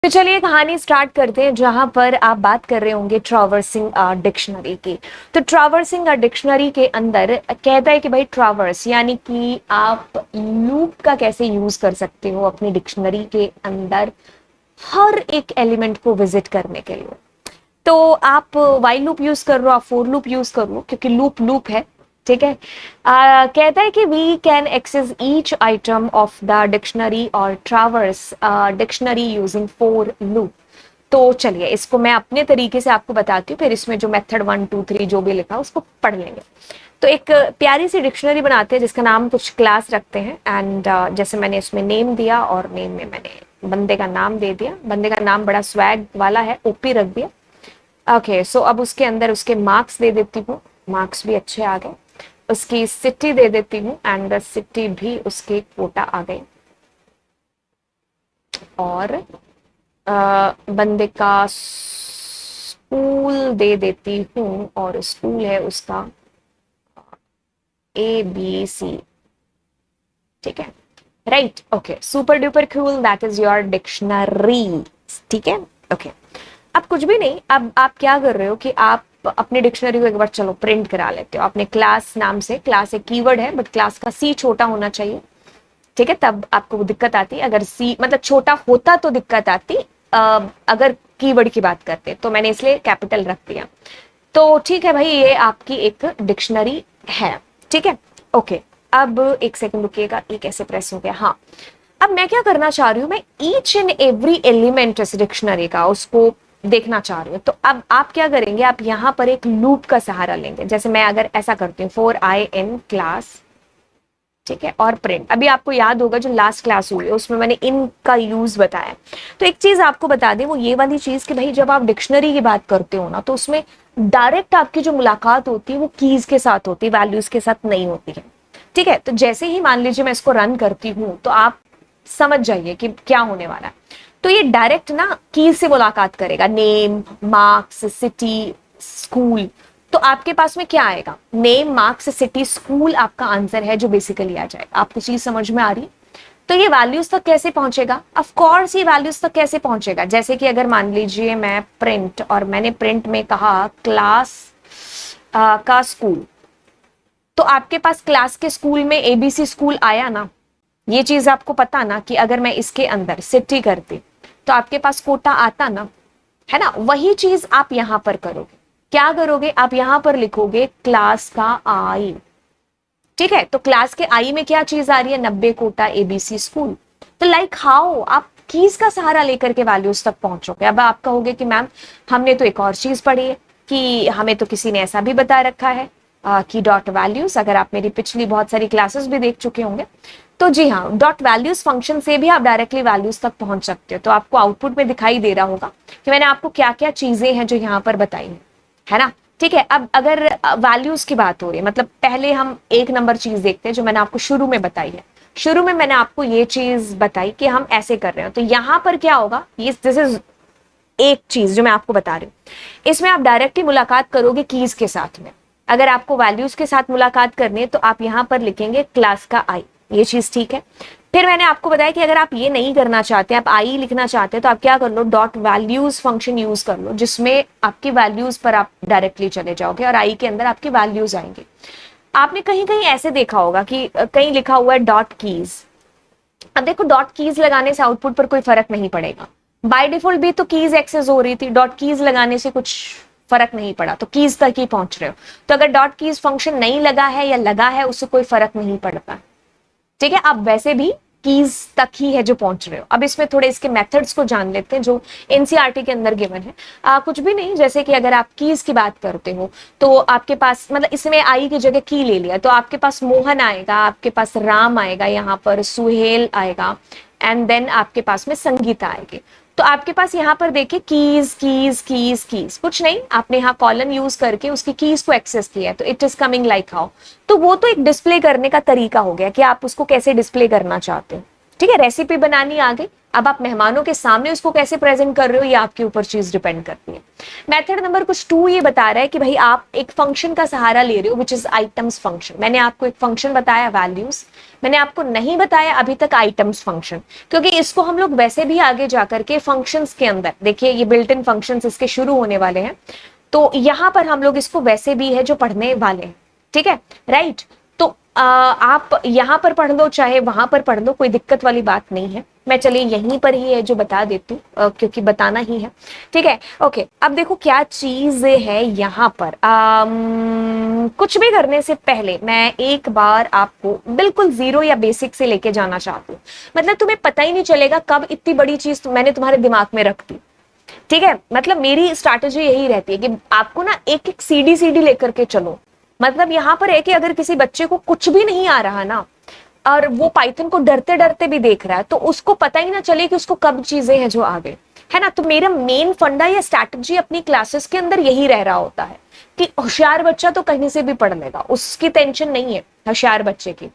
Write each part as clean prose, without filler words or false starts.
तो चलिए कहानी स्टार्ट करते हैं, जहां पर आप बात कर रहे होंगे ट्रैवर्सिंग डिक्शनरी की। तो ट्रैवर्सिंग डिक्शनरी के अंदर कहता है कि भाई ट्रैवर्स यानी कि आप लूप का कैसे यूज कर सकते हो अपनी डिक्शनरी के अंदर हर एक एलिमेंट को विजिट करने के लिए। तो आप वाइल लूप यूज कर रहे हो, आप फोर लूप यूज कर रहे हो, क्योंकि लूप लूप है। ठीक है। कहता है कि we can access each item of the dictionary और traverse dictionary using for loop. तो चलिए इसको मैं अपने तरीके से आपको बताती हूँ, फिर इसमें जो मेथड 1 2 3 जो भी लिखा उसको पढ़ लेंगे। तो एक प्यारी सी डिक्शनरी बनाते हैं जिसका नाम कुछ क्लास रखते हैं। एंड जैसे मैंने इसमें नेम दिया और नेम में मैंने बंदे का नाम दे दिया। बंदे का नाम बड़ा स्वैग वाला है, ओपी रख दिया। ओके सो अब उसके अंदर उसके मार्क्स दे देती हूँ, मार्क्स भी अच्छे आ गए। उसकी सिटी दे देती हूँ एंड द सिटी भी उसके कोटा आ गए। और बंदे का स्कूल दे देती हूँ और स्कूल है उसका ABC। ठीक है, right. Okay, super duper cool, that is your dictionary. ठीक है, ओके। अब कुछ भी नहीं, अब आप क्या कर रहे हो कि आप अपनी डिक्शनरी को एक बार चलो प्रिंट करा लेते हो अपने क्लास नाम से। क्लास एक कीवर्ड है बट क्लास का सी छोटा होना चाहिए। ठीक है, तब आपको दिक्कत आती। अगर सी मतलब छोटा होता तो दिक्कत आती, अगर कीवर्ड की बात करते तो मैंने इसलिए कैपिटल रख दिया। तो ठीक है भाई, ये आपकी एक डिक्शनरी है। ठीक है, ओके। अब एक सेकंड रुकिएगा, ये कैसे प्रेस हो गया? हाँ, अब मैं क्या करना चाह रही हूँ, मैं ईच एंड एवरी एलिमेंट इस डिक्शनरी का उसको देखना चाह रही हूँ। तो अब आप क्या करेंगे, आप यहाँ पर एक लूप का सहारा लेंगे। जैसे मैं अगर ऐसा करती हूँ, फॉर आई इन क्लास, ठीक है, और प्रिंट। अभी आपको याद होगा जो लास्ट क्लास हुई है उसमें मैंने इन का यूज बताया। तो एक चीज आपको बता दें, वो ये वाली चीज कि भाई जब आप डिक्शनरी की बात करते हो ना, तो उसमें डायरेक्ट आपकी जो मुलाकात होती है वो कीज के साथ होती है, वैल्यूज के साथ नहीं होती है। ठीक है, तो जैसे ही मान लीजिए मैं इसको रन करती हूँ तो आप समझ जाइए कि क्या होने वाला है। तो ये डायरेक्ट ना कीज से मुलाकात करेगा, नेम, मार्क्स, सिटी, स्कूल। तो आपके पास में क्या आएगा? नेम, मार्क्स, सिटी, स्कूल आपका आंसर है जो बेसिकली आ जाएगा। आपको चीज समझ में आ रही? तो ये वैल्यूज तक कैसे पहुंचेगा? ऑफ कोर्स ये वैल्यूज तक कैसे पहुंचेगा, जैसे कि अगर मान लीजिए मैं प्रिंट, और मैंने प्रिंट में कहा क्लास का स्कूल, तो आपके पास क्लास के स्कूल में ABC स्कूल आया ना। ये चीज आपको पता ना कि अगर मैं इसके अंदर सिटी करती तो आपके पास कोटा आता ना, है ना। वही चीज आप यहां पर करोगे। क्या करोगे? आप यहां पर लिखोगे क्लास का आई। ठीक है, तो क्लास के आई में क्या चीज आ रही है? 90 कोटा ABC स्कूल। तो लाइक हाउ आप कीज का सहारा लेकर के वैल्यूज तक पहुंचोगे। अब आप कहोगे कि मैम हमने तो एक और चीज पढ़ी है, कि हमें तो किसी ने ऐसा भी बता रखा है कि डॉट वैल्यूज। अगर आप मेरी पिछली बहुत सारी क्लासेस भी देख चुके होंगे तो जी हाँ, डॉट वैल्यूज फंक्शन से भी आप डायरेक्टली वैल्यूज तक पहुंच सकते हो। तो आपको आउटपुट में दिखाई दे रहा होगा कि मैंने आपको क्या क्या चीजें हैं जो यहाँ पर बताई है ना। ठीक है, अब अगर वैल्यूज की बात हो रही है, मतलब पहले हम एक नंबर चीज देखते हैं जो मैंने आपको शुरू में बताई है। शुरू में मैंने आपको ये चीज बताई कि हम ऐसे कर रहे हैं। तो यहां पर क्या होगा, ये दिस इज एक चीज जो मैं आपको बता रही हूँ। इसमें आप डायरेक्टली मुलाकात करोगे कीज के साथ में। अगर आपको वैल्यूज के साथ मुलाकात करनी है तो आप यहां पर लिखेंगे क्लास का आई। ये चीज ठीक है। फिर मैंने आपको बताया कि अगर आप ये नहीं करना चाहते, आप आई लिखना चाहते हैं, तो आप क्या कर लो, डॉट वैल्यूज फंक्शन यूज कर लो, जिसमें आपकी वैल्यूज पर आप डायरेक्टली चले जाओगे और आई के अंदर आपकी वैल्यूज आएंगे। आपने कहीं कहीं ऐसे देखा होगा कि कहीं लिखा हुआ है डॉट कीज। अब देखो, डॉट कीज लगाने से आउटपुट पर कोई फर्क नहीं पड़ेगा। बाय डिफॉल्ट भी तो कीज एक्सेस हो रही थी, डॉट कीज लगाने से कुछ फर्क नहीं पड़ा, तो कीज तक ही पहुंच रहे हो। तो अगर डॉट कीज फंक्शन नहीं लगा है या लगा है, उससे कोई फर्क नहीं पड़ता। ठीक है, आप वैसे भी कीज तक ही है जो पहुंच रहे हो। अब इसमें थोड़े इसके मेथड्स को जान लेते हैं जो एनसीईआरटी के अंदर गिवन है। कुछ भी नहीं, जैसे कि अगर आप कीज की बात करते हो तो आपके पास, मतलब इसमें आई की जगह की ले लिया, तो आपके पास मोहन आएगा, आपके पास राम आएगा, यहाँ पर सुहेल आएगा, एंड देन आपके पास में संगीता आएगी। तो आपके पास यहाँ पर देखिए कीज कीज कीज कीज, कुछ नहीं, आपने यहाँ कॉलन यूज करके उसकी कीज को एक्सेस किया, तो it is coming like how. तो वो तो एक डिस्प्ले करने का तरीका हो गया कि आप उसको कैसे डिस्प्ले करना चाहते हो। ठीक है, रेसिपी बनानी आ गई, अब आप मेहमानों के सामने उसको कैसे प्रेजेंट कर रहे हो ये आपके ऊपर चीज डिपेंड करती है। मेथड नंबर कुछ 2 ये बता रहा है कि भाई आप एक फंक्शन का सहारा ले रहे हो विच इज आइटम्स फंक्शन। मैंने आपको एक फंक्शन बताया वैल्यूज, मैंने आपको नहीं बताया अभी तक आइटम्स फंक्शन, क्योंकि इसको हम लोग वैसे भी आगे जाकर के फंक्शंस के अंदर, देखिए ये बिल्ट इन फंक्शंस इसके शुरू होने वाले हैं, तो यहां पर हम लोग इसको वैसे भी है जो पढ़ने वाले हैं, ठीक है, राइट। तो आप यहां पर पढ़ लो चाहे वहां पर पढ़ लो, कोई दिक्कत वाली बात नहीं है। मैं चलिए यहीं पर ही है जो बता देती हूँ क्योंकि बताना ही है, ठीक है। ओके, अब देखो क्या चीज है यहां पर। कुछ भी करने से पहले मैं एक बार आपको बिल्कुल जीरो या बेसिक से लेके जाना चाहती हूँ, मतलब तुम्हें पता ही नहीं चलेगा कब इतनी बड़ी चीज मैंने तुम्हारे दिमाग में रख दी, ठीक है। मतलब मेरी स्ट्रैटेजी यही रहती है कि आपको ना एक एक सीडी सीडी लेकर के चलो। मतलब यहां पर है कि अगर किसी बच्चे को कुछ भी नहीं आ रहा ना और वो पाइथन को डरते डरते भी देख रहा है, तो उसको पता ही ना चले कि उसको कब चीजें हैं जो आ गई, है ना। तो मेरा मेन फंडा या स्ट्रैटेजी अपनी क्लासेस के अंदर यही रह रहा होता है कि होशियार बच्चा तो कहीं से भी पढ़ लेगा, उसकी टेंशन नहीं है। होशियार बच्चे की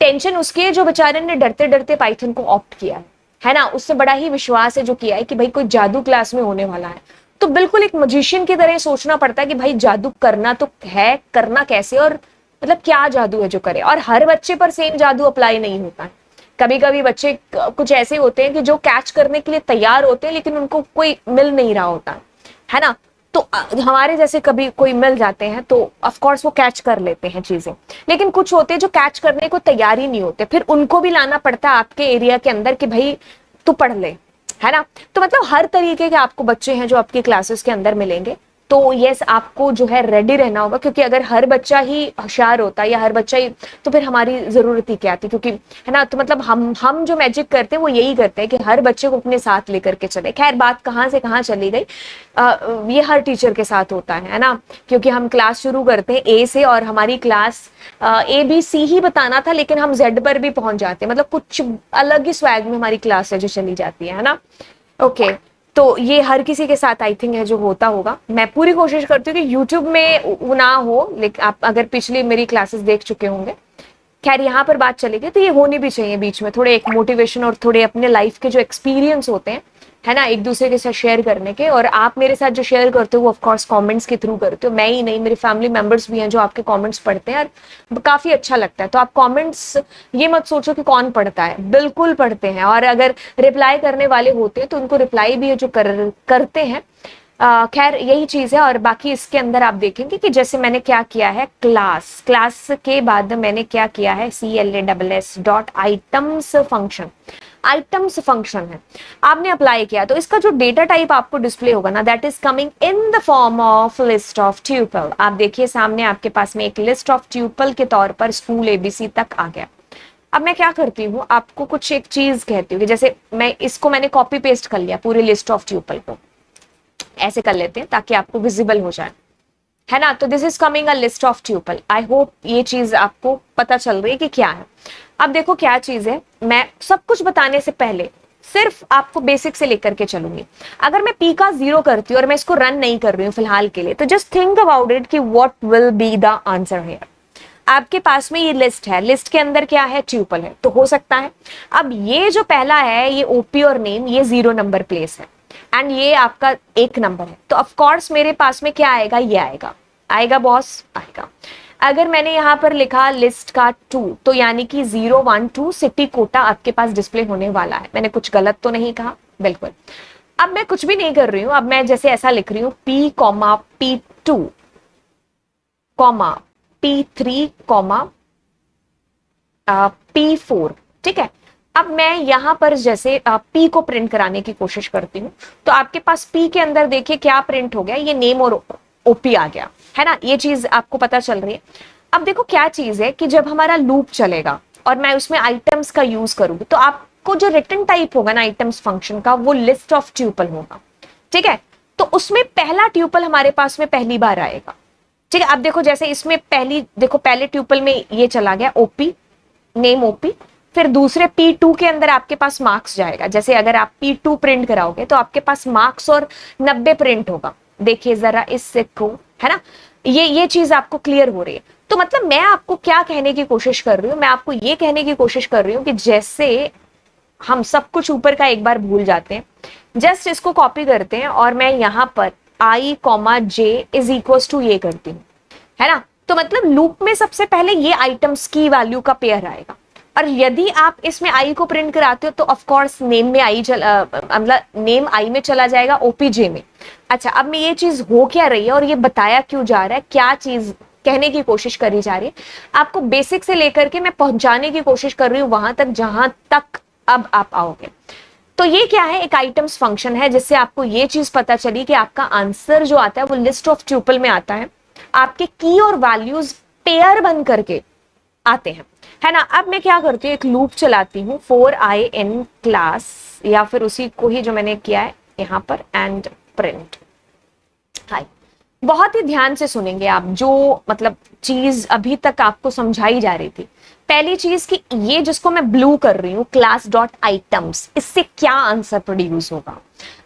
टेंशन उसकी है जो बेचारे ने डरते डरते पाइथन को ऑप्ट किया है ना। उससे बड़ा ही विश्वास है जो किया है कि भाई कोई जादू क्लास में होने वाला है, तो बिल्कुल एक मजिशियन की तरह सोचना पड़ता है कि भाई जादू करना तो है, करना कैसे और मतलब क्या जादू है जो करे। और हर बच्चे पर सेम जादू अप्लाई नहीं होता है, कभी कभी बच्चे कुछ ऐसे होते हैं कि जो कैच करने के लिए तैयार होते हैं लेकिन उनको कोई मिल नहीं रहा होता है ना। तो हमारे जैसे कभी कोई मिल जाते हैं तो ऑफ कोर्स वो कैच कर लेते हैं चीजें, लेकिन कुछ होते हैं जो कैच करने को तैयार ही नहीं होते, फिर उनको भी लाना पड़ता है आपके एरिया के अंदर कि भाई तू पढ़ ले, है ना। तो मतलब हर तरीके के आपको बच्चे हैं जो आपकी क्लासेस के अंदर मिलेंगे, तो यस आपको जो है रेडी रहना होगा, क्योंकि अगर हर बच्चा ही होशियार होता या हर बच्चा ही, तो फिर हमारी जरूरत ही क्या थी, क्योंकि है ना। तो मतलब हम जो मैजिक करते हैं वो यही करते हैं कि हर बच्चे को अपने साथ लेकर के चले। खैर बात कहाँ से कहाँ चली गई, ये हर टीचर के साथ होता है ना, क्योंकि हम क्लास शुरू करते हैं ए से और हमारी क्लास ABC ही बताना था लेकिन हम Z पर भी पहुंच जाते हैं, मतलब कुछ अलग ही स्वैग में हमारी क्लास है जो चली जाती है ना। ओके, तो ये हर किसी के साथ आई थिंक है जो होता होगा। मैं पूरी कोशिश करती हूँ कि YouTube में ना हो, लेकिन आप अगर पिछली मेरी क्लासेस देख चुके होंगे। खैर यहाँ पर बात चलेगी तो ये होनी भी चाहिए बीच में थोड़े एक मोटिवेशन और थोड़े अपने लाइफ के जो एक्सपीरियंस होते हैं, है ना, एक दूसरे के साथ शेयर करने के। और आप मेरे साथ जो शेयर करते हो वो ऑफकोर्स कमेंट्स के थ्रू करते हो, मैं ही नहीं, मेरे फैमिली मेंबर्स भी हैं जो आपके कमेंट्स पढ़ते हैं और काफी अच्छा लगता है। तो आप कमेंट्स ये मत सोचो कि कौन पढ़ता है, बिल्कुल पढ़ते हैं, और अगर रिप्लाई करने वाले होते हैं तो उनको रिप्लाई भी है जो करते हैं। खैर यही चीज है। और बाकी इसके अंदर आप देखेंगे कि जैसे मैंने क्या किया है, क्लास के बाद मैंने क्या किया है, CLASS dot items function, items function है आपने अप्लाई किया, तो इसका जो डेटा टाइप आपको डिस्प्ले होगा ना, that is coming in the form of list of tuple. आप देखिए सामने आपके पास में एक लिस्ट ऑफ ट्यूपल के तौर पर स्कूल ABC तक आ गया। अब मैं क्या करती हूँ, आपको कुछ एक चीज कहती हूँ कि जैसे मैंने कॉपी पेस्ट कर लिया पूरी लिस्ट ऑफ ट्यूपल को, ऐसे कर लेते हैं ताकि आपको विजिबल हो जाए, है ना। तो this is coming a list of tuple. I hope ये चीज आपको पता चल रही है कि क्या है। अब देखो क्या चीज है, मैं सब कुछ बताने से पहले सिर्फ आपको बेसिक से लेकर के चलूंगी। अगर मैं P का 0 करती हूँ और मैं इसको रन नहीं कर रही हूँ फिलहाल के लिए, तो जस्ट थिंक अबाउट इट कि what will be the answer here. आपके पास में ये लिस्ट है, लिस्ट के अंदर क्या है, ट्यूपल है, तो हो सकता है अब ये जो पहला है ये OP और नेम ये 0 नंबर प्लेस है एंड ये आपका 1 नंबर है, तो ऑफ कोर्स मेरे पास में क्या आएगा, ये आएगा बॉस, आएगा। अगर मैंने यहां पर लिखा लिस्ट का 2, तो यानी कि 0 1 2 सिटी कोटा आपके पास डिस्प्ले होने वाला है। मैंने कुछ गलत तो नहीं कहा, बिल्कुल। अब मैं कुछ भी नहीं कर रही हूं, अब मैं जैसे ऐसा लिख रही हूं P, P2, P3, P4, ठीक है। अब मैं यहां पर जैसे P को प्रिंट कराने की कोशिश करती हूँ, तो आपके पास P के अंदर देखिए क्या प्रिंट हो गया, ये नेम और OP आ गया, है ना। ये चीज आपको पता चल रही है। अब देखो क्या चीज है कि जब हमारा लूप चलेगा और मैं उसमें आइटम्स का यूज करूंगी, तो आपको जो रिटर्न टाइप होगा ना आइटम्स फंक्शन का, वो लिस्ट ऑफ ट्यूपल होगा, ठीक है। तो उसमें पहला ट्यूपल हमारे पास में पहली बार आएगा, ठीक है। अब देखो जैसे इसमें पहले ट्यूपल में ये चला गया OP, नेम OP, फिर दूसरे P2 के अंदर आपके पास मार्क्स जाएगा। जैसे अगर आप P2 प्रिंट कराओगे तो आपके पास मार्क्स और 90 प्रिंट होगा। देखिए जरा इससे को, है ना, ये चीज आपको क्लियर हो रही है। तो मतलब मैं आपको क्या कहने की कोशिश कर रही हूँ, मैं आपको ये कहने की कोशिश कर रही हूँ कि जैसे हम सब कुछ ऊपर का एक बार भूल जाते हैं। जस्ट इसको कॉपी करते हैं और मैं यहां पर I comma J is equal to ये करती हूँ, है ना। तो मतलब लूप में सबसे पहले ये आइटम्स की वैल्यू का पेयर आएगा, और यदि आप इसमें आई को प्रिंट कराते हो तो ऑफ कोर्स नेम में आई मतलब नेम आई में चला जाएगा, ओपीजे में। अच्छा, अब मैं ये चीज हो क्या रही है और ये बताया क्यों जा रहा है, क्या चीज कहने की कोशिश करी जा रही है, आपको बेसिक से लेकर के मैं पहुंचाने की कोशिश कर रही हूं वहां तक जहां तक अब आप आओगे। तो ये क्या है, एक आइटम्स फंक्शन है जिससे आपको ये चीज पता चली कि आपका आंसर जो आता है वो लिस्ट ऑफ ट्यूपल में आता है, आपके की और वैल्यूज पेयर बन करके आते हैं, है ना। अब मैं क्या करती हूँ, एक लूप चलाती हूँ फॉर आई इन क्लास, या फिर उसी को ही जो मैंने किया है यहां पर, एंड प्रिंट हाई। बहुत ही ध्यान से सुनेंगे आप, जो मतलब चीज अभी तक आपको समझाई जा रही थी। पहली चीज कि ये जिसको मैं ब्लू कर रही हूं क्लास डॉट आइटम्स, इससे क्या आंसर प्रोड्यूस होगा।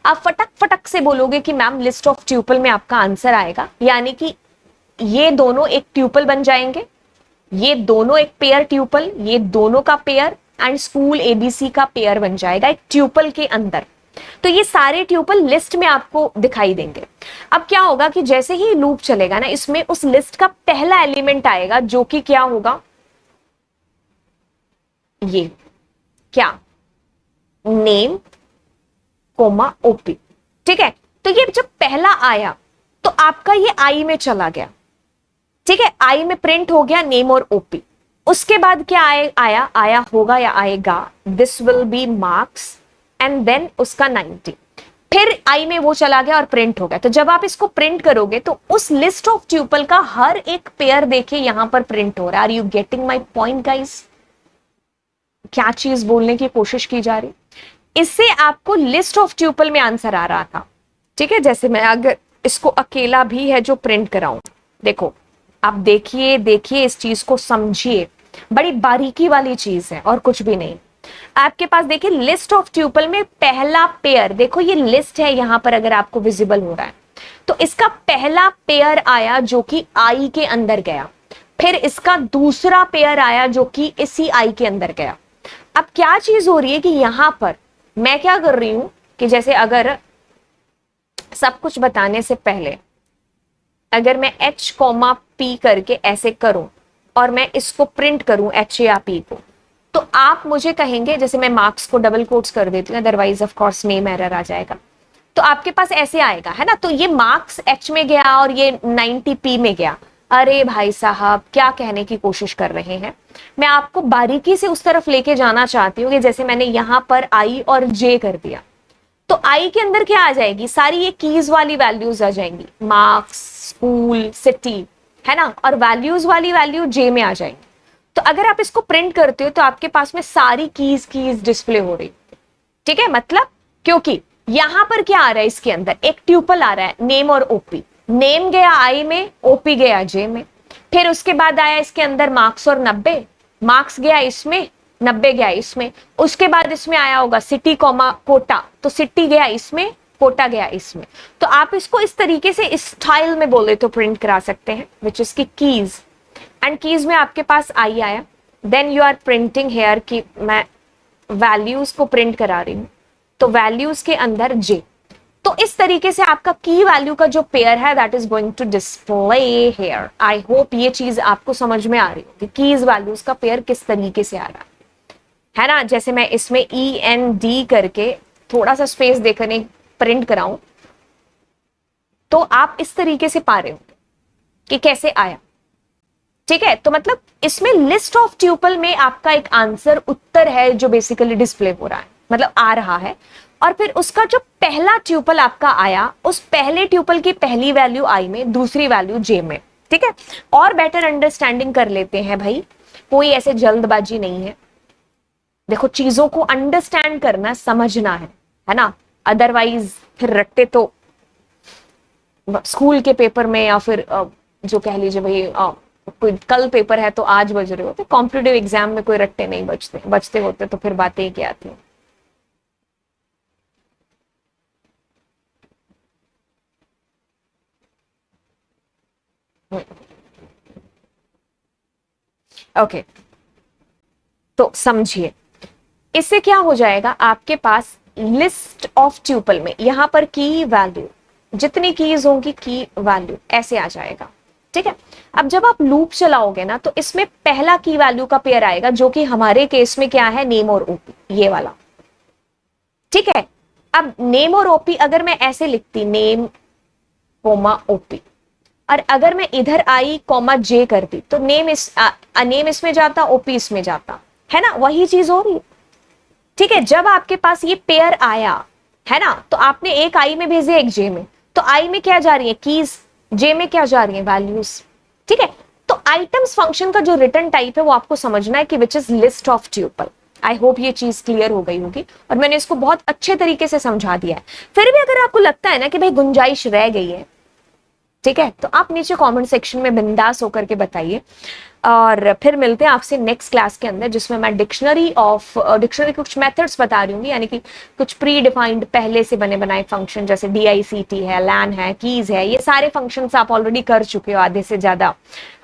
आप फटक फटक से बोलोगे कि मैम लिस्ट ऑफ ट्यूपल में आपका आंसर आएगा, यानी कि ये दोनों एक ट्यूपल बन जाएंगे, ये दोनों एक पेयर ट्यूपल, ये दोनों का पेयर एंड स्कूल एबीसी का पेयर बन जाएगा एक ट्यूपल के अंदर। तो ये सारे ट्यूपल लिस्ट में आपको दिखाई देंगे। अब क्या होगा कि जैसे ही लूप चलेगा ना, इसमें उस लिस्ट का पहला एलिमेंट आएगा जो कि क्या होगा, ये क्या, नेम कोमा ओपी। ठीक है, तो ये जब पहला आया तो आपका ये आई में चला गया, ठीक है, आई में प्रिंट हो गया नेम और ओपी। उसके बाद क्या आया होगा या आएगा, this will be marks and then उसका 90, फिर आई में वो चला गया और प्रिंट हो गया। तो जब आप इसको प्रिंट करोगे तो उस लिस्ट ऑफ ट्यूपल का हर एक पेयर देखिए यहां पर प्रिंट हो रहा है। Are you getting my point guys, क्या चीज बोलने की कोशिश की जा रही। इससे आपको लिस्ट ऑफ ट्यूपल में आंसर आ रहा था, ठीक है। जैसे मैं अगर इसको अकेला भी है जो प्रिंट कराऊं, देखो आप देखिए देखिए इस चीज को समझिए, बड़ी बारीकी वाली चीज है और कुछ भी नहीं। आपके पास देखिए लिस्ट ऑफ ट्यूपल में पहला पेयर, देखो ये लिस्ट है यहां पर अगर आपको विजिबल हो रहा है, तो इसका पहला पेयर आया जो कि आई के अंदर गया, फिर इसका दूसरा पेयर आया जो कि इसी आई के अंदर गया। अब क्या चीज हो रही है कि यहां पर मैं क्या कर रही हूं कि जैसे अगर सब कुछ बताने से पहले अगर मैं एच कॉमा पी करके ऐसे करूं और मैं इसको प्रिंट करूं एच या पी को, तो आप मुझे कहेंगे, जैसे मैं मार्क्स को डबल कोट्स कर देती हूँ, otherwise of course name error आ जाएगा। तो आपके पास ऐसे आएगा, है ना। तो ये मार्क्स एच में गया और ये 90 पी में गया। अरे भाई साहब क्या कहने की कोशिश कर रहे हैं, मैं आपको बारीकी से उस तरफ लेके जाना चाहती हूँ कि जैसे मैंने यहां पर आई और जे कर दिया, तो आई के अंदर क्या आ जाएगी, सारी ये कीज वाली वैल्यूज आ जाएंगी, मार्क्स, स्कूल, सिटी, है ना, और वैल्यूज वाली वैल्यू जे में आ जाएंगी। तो अगर आप इसको प्रिंट करते हो तो आपके पास में सारी कीज कीज डिस्प्ले हो रही, ठीक है। मतलब क्योंकि यहां पर क्या आ रहा है, इसके अंदर एक ट्यूपल आ रहा है नेम और ओपी, नेम गया आई में, ओपी गया जे में, फिर उसके बाद आया इसके अंदर मार्क्स और 90, मार्क्स गया इसमें, 90 गया इसमें, उसके बाद इसमें आया होगा सिटी कॉमा कोटा, तो सिटी गया इसमें, कोटा गया इसमें। तो आप इसको इस तरीके से इस स्टाइल में बोले तो प्रिंट करा सकते हैं, which is key keys, and keys में आपके पास आई आया, then you are printing here की मैं वैल्यूज को प्रिंट करा रही हूं, तो वैल्यूज के अंदर जे। तो इस तरीके से आपका की वैल्यू का जो पेयर है that is going to display here. I hope ये चीज आपको समझ में आ रही होगी, कीज वैल्यूज का पेयर किस तरीके से आ रहा है ना। जैसे मैं इसमें ई एन डी करके थोड़ा सा स्पेस देकर प्रिंट कराऊं, तो आप इस तरीके से पा रहे हो कि कैसे आया, ठीक है। तो मतलब इसमें लिस्ट ऑफ ट्यूपल में आपका एक आंसर उत्तर है जो बेसिकली डिस्प्ले हो रहा है, मतलब आ रहा है, और फिर उसका जो पहला ट्यूपल आपका आया, उस पहले ट्यूपल की पहली वैल्यू आई में, दूसरी वैल्यू जे में, ठीक है। और बेटर अंडरस्टैंडिंग कर लेते हैं भाई, कोई ऐसे जल्दबाजी नहीं है। देखो चीजों को अंडरस्टैंड करना, समझना है ना, अदरवाइज फिर रट्टे तो स्कूल के पेपर में या फिर जो कह लीजिए भाई कोई कल पेपर है तो आज बज रहे होते, कॉम्पिटिटिव एग्जाम में कोई रट्टे नहीं बचते होते, तो फिर बातें ही क्या थी। ओके, तो समझिए इससे क्या हो जाएगा, आपके पास लिस्ट ऑफ ट्यूपल में यहां पर की वैल्यू, जितनी कीज होंगी की वैल्यू ऐसे आ जाएगा। ठीक है, अब जब आप लूप चलाओगे ना तो इसमें पहला की वैल्यू का पेयर आएगा, जो कि हमारे केस में क्या है, नेम और ओपी, ये वाला। ठीक है, अब नेम और ओपी अगर मैं ऐसे लिखती, नेम कोमा ओपी, और अगर मैं इधर आई कॉमा जे करती तो नेम इसमें जाता, ओपी इसमें जाता, है ना, वही चीज हो रही। ठीक है, जब आपके पास ये पेयर आया है ना, तो आपने एक आई में भेजे एक जे में, तो आई में क्या जा रही है, कीज, जे में क्या जा रही है, वैल्यूज। ठीक है, तो आइटम्स फंक्शन का जो रिटर्न टाइप है वो आपको समझना है कि which is list of tuple. I hope ये चीज क्लियर हो गई होगी और मैंने इसको बहुत अच्छे तरीके से समझा दिया है। फिर भी अगर आपको लगता है ना कि भाई गुंजाइश रह गई है, ठीक है, तो आप नीचे कमेंट सेक्शन में बिंदास होकर के बताइए। और फिर मिलते हैं आपसे नेक्स्ट क्लास के अंदर, जिसमें मैं डिक्शनरी कुछ मेथड्स बता रही हूँ, यानी कि कुछ प्री डिफाइंड पहले से बने बनाए फंक्शन, जैसे DICT है, लैन है, कीज है, ये सारे फंक्शंस आप ऑलरेडी कर चुके हो, आधे से ज्यादा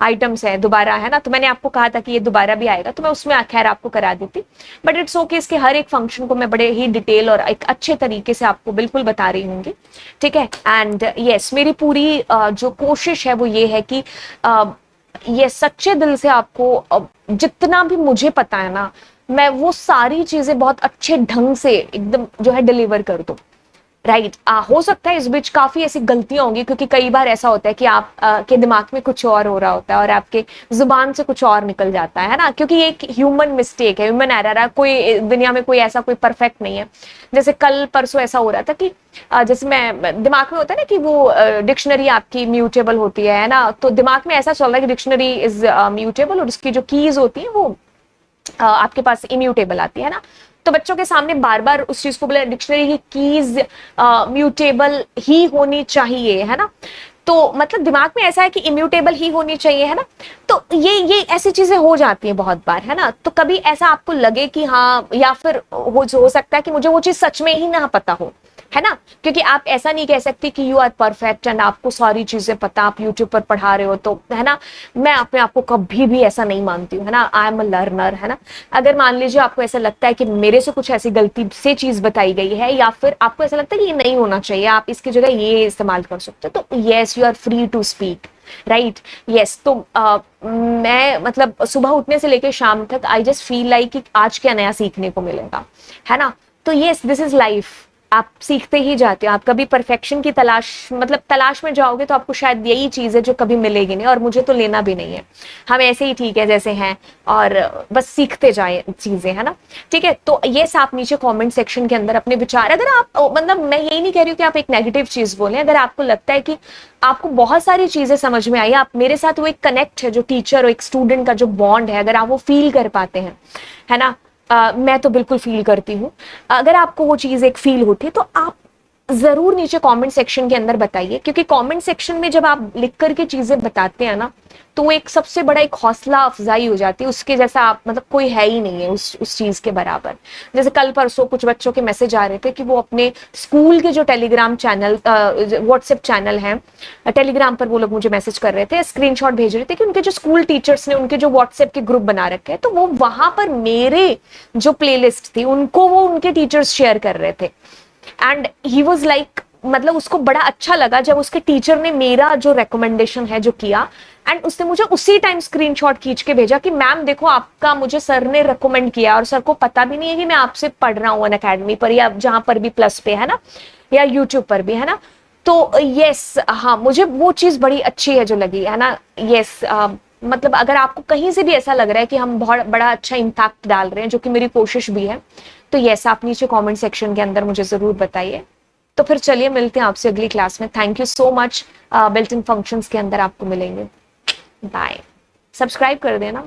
आइटम्स है, दोबारा है ना, तो मैंने आपको कहा था कि ये दोबारा भी आएगा, तो मैं उसमें खैर आपको करा दी थी, बट इट्स ओके, इसके हर एक फंक्शन को मैं बड़े ही डिटेल और एक अच्छे तरीके से आपको बिल्कुल बता रही हूँ। ठीक है, एंड यस, मेरी पूरी जो कोशिश है वो ये है कि ये सच्चे दिल से आपको जितना भी मुझे पता है ना, मैं वो सारी चीजें बहुत अच्छे ढंग से एकदम जो है डिलीवर कर दूं। राइट, हो सकता है इस बीच काफी ऐसी गलतियां होंगी, क्योंकि कई बार ऐसा होता है कि आप के दिमाग में कुछ और हो रहा होता है और आपके जुबान से कुछ और निकल जाता है ना, क्योंकि ये एक ह्यूमन मिस्टेक है, ह्यूमन एरर है, कोई दुनिया में कोई ऐसा कोई परफेक्ट नहीं है। जैसे कल परसों ऐसा हो रहा था कि जैसे मैं दिमाग में होता है ना कि वो डिक्शनरी आपकी म्यूटेबल होती है ना, तो दिमाग में ऐसा चल रहा है कि डिक्शनरी इज म्यूटेबल और उसकी जो कीज होती है वो आपके पास इम्यूटेबल आती है ना, तो बच्चों के सामने बार बार उस चीज को बोले, डिक्शनरी की कीज म्यूटेबल ही होनी चाहिए, है ना, तो मतलब दिमाग में ऐसा है कि इम्यूटेबल ही होनी चाहिए, है ना, तो ये ऐसी चीजें हो जाती हैं बहुत बार, है ना, तो कभी ऐसा आपको लगे कि हाँ, या फिर हो सकता है कि मुझे वो चीज सच में ही ना पता हो, है ना, क्योंकि आप ऐसा नहीं कह सकते कि यू आर परफेक्ट एंड आपको सारी चीजें पता, आप यूट्यूब पर पढ़ा रहे हो तो, है ना, मैं अपने आप को कभी भी ऐसा नहीं मानती हूँ, है ना, आई एम अ लर्नर, है ना। अगर मान लीजिए आपको ऐसा लगता है कि मेरे से कुछ ऐसी गलती से चीज बताई गई है, या फिर आपको ऐसा लगता है कि ये नहीं होना चाहिए, आप इसकी जगह ये इस्तेमाल कर सकते हो, तो yes, you are free to speak, right, yes. तो मैं मतलब सुबह उठने से लेकर शाम तक आई जस्ट फील लाइक कि आज क्या नया सीखने को मिलेगा, है ना, तो यस, दिस इज लाइफ, आप सीखते ही जाते हो, आप कभी परफेक्शन की तलाश में जाओगे तो आपको शायद यही चीज है जो कभी मिलेगी नहीं, और मुझे तो लेना भी नहीं है, हम ऐसे ही ठीक है जैसे हैं, और बस सीखते जाए चीजें, है ना। ठीक है, तो ये आप नीचे कमेंट सेक्शन के अंदर अपने विचार, अगर आप मतलब मैं यही नहीं कह रही हूँ कि आप एक नेगेटिव चीज बोलें, अगर आपको लगता है कि आपको बहुत सारी चीजें समझ में आई, आप मेरे साथ वो एक कनेक्ट है, जो टीचर और एक स्टूडेंट का जो बॉन्ड है, अगर आप वो फील कर पाते हैं, है ना, मैं तो बिल्कुल फील करती हूँ, अगर आपको वो चीज एक फील होती है तो आप जरूर नीचे कमेंट सेक्शन के अंदर बताइए, क्योंकि कमेंट सेक्शन में जब आप लिख करके चीजें बताते हैं ना, तो वो एक सबसे बड़ा एक हौसला अफजाई हो जाती है, उसके जैसा आप मतलब कोई है ही नहीं है उस चीज के बराबर। जैसे कल परसों कुछ बच्चों के मैसेज आ रहे थे कि वो अपने स्कूल के जो टेलीग्राम चैनल, व्हाट्सएप चैनल है, टेलीग्राम पर वो लोग मुझे मैसेज कर रहे थे, स्क्रीनशॉट भेज रहे थे कि उनके जो स्कूल टीचर्स ने उनके जो व्हाट्सएप के ग्रुप बना रखे हैं, तो वो वहां पर मेरे जो प्लेलिस्ट थी उनको वो उनके टीचर्स शेयर कर रहे थे, एंड ही वॉज लाइक, मतलब उसको बड़ा अच्छा लगा जब उसके टीचर ने मेरा जो रिकमेंडेशन है जो किया, एंड उसने मुझे उसी टाइम स्क्रीनशॉट खींच के भेजा कि मैम देखो आपका मुझे सर ने रिकमेंड किया, और सर को पता भी नहीं है कि मैं आपसे पढ़ रहा हूँ अनअकैडमी पर या जहां पर भी प्लस पे, है ना, या यूट्यूब पर भी, है ना। तो यस, हाँ, मुझे वो चीज बड़ी अच्छी है जो लगी, है ना, यस। मतलब अगर आपको कहीं से भी ऐसा लग रहा है कि हम बहुत बड़ा अच्छा इम्पैक्ट डाल रहे हैं, जो कि मेरी कोशिश भी है, तो यस, आप नीचे कमेंट सेक्शन के अंदर मुझे जरूर बताइए। तो फिर चलिए मिलते हैं आपसे अगली क्लास में। Thank you so much. Built in functions के अंदर आपको मिलेंगे। बाय। सब्सक्राइब कर देना।